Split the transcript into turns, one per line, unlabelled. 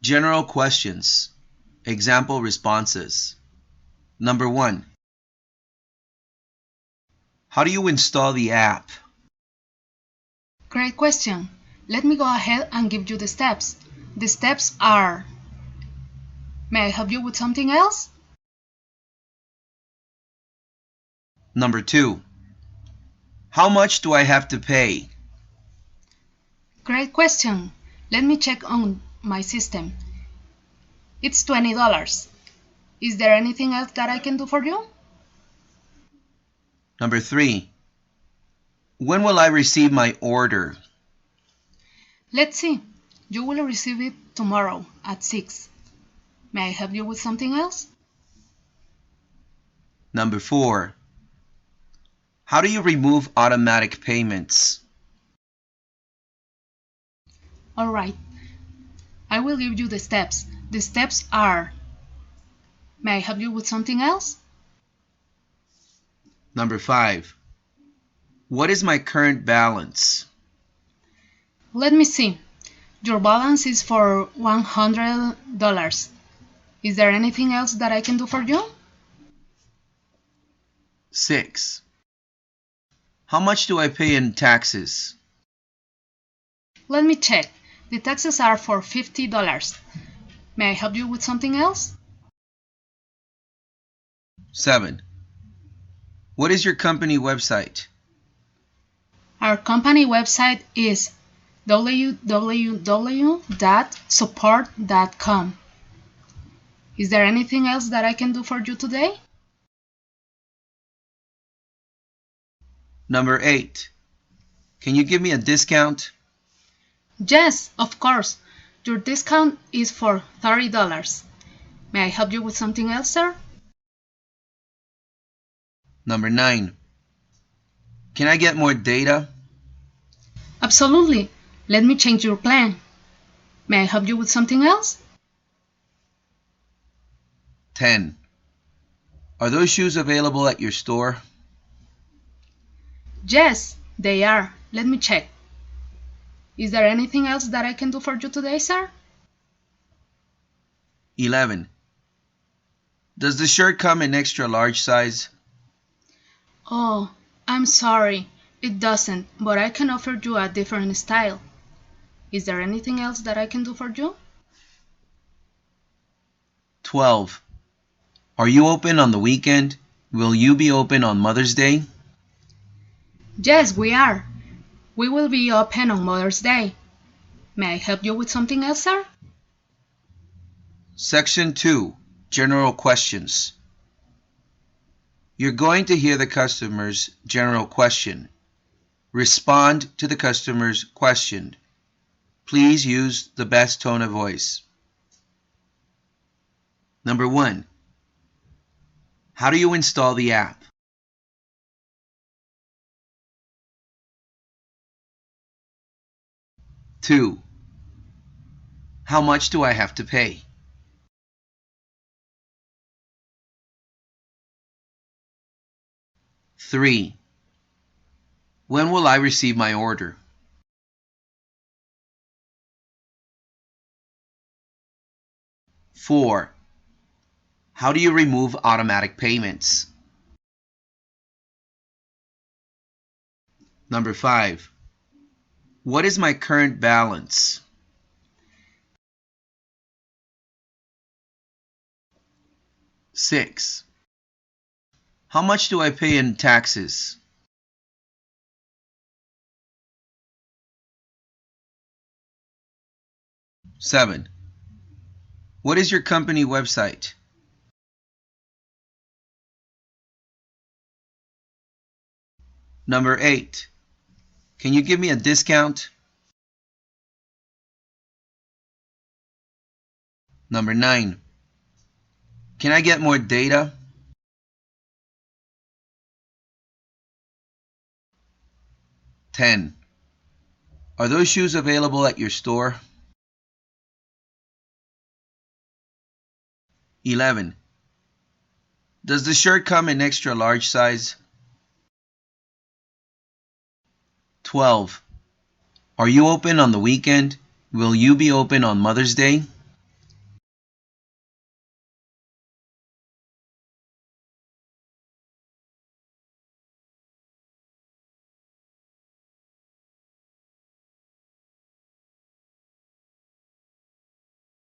General questions. Example responses. Number 1. How do you install the app?
Great question. Let me go ahead and give you the steps. The steps are... May I help you with something else?
Number 2. How much do I have to pay?
Great question. Let me check on my system. It's $20. Is there anything else that I can do for you?
Number 3. When will I receive my order?
Let's see. You will receive it tomorrow at 6. May I help you with something else?
Number 4. How do you remove automatic payments?
Alright. I will give you the steps. The steps are... May I help you with something else?
Number 5. What is my current balance?
Let me see. Your balance is for $100. Is there anything else that I can do for you?
6. How much do I pay in taxes?
Let me check. The taxes are for $50. May I help you with something else?
7. What is your company website?
Our company website is www.support.com. Is there anything else that I can do for you today?
Number 8. Can you give me a discount?
Yes, of course. Your discount is for $30. May I help you with something else, sir?
Number 9. Can I get more data?
Absolutely. Let me change your plan. May I help you with something else?
10. Are those shoes available at your store?
Yes, they are. Let me check. Is there anything else that I can do for you today, sir?
11. Does the shirt come in extra large size?
Oh, I'm sorry. It doesn't, but I can offer you a different style. Is there anything else that I can do for you?
12. Are you open on the weekend? Will you be open on Mother's Day?
Yes, we are. We will be open on Mother's Day. May I help you with something else, sir?
Section 2. General questions. You're going to hear the customer's general question. Respond to the customer's question. Please use the best tone of voice. Number 1. How do you install the app? Two. How much do I have to pay? 3. When will I receive my order? 4. How do you remove automatic payments? Number 5. What is my current balance? 6. How much do I pay in taxes? 7. What is your company website? 8. Can you give me a discount? 9. Can I get more data? 10. Are those shoes available at your store? 11. Does the shirt come in extra large size? 12. Are you open on the weekend? Will you be open on Mother's Day?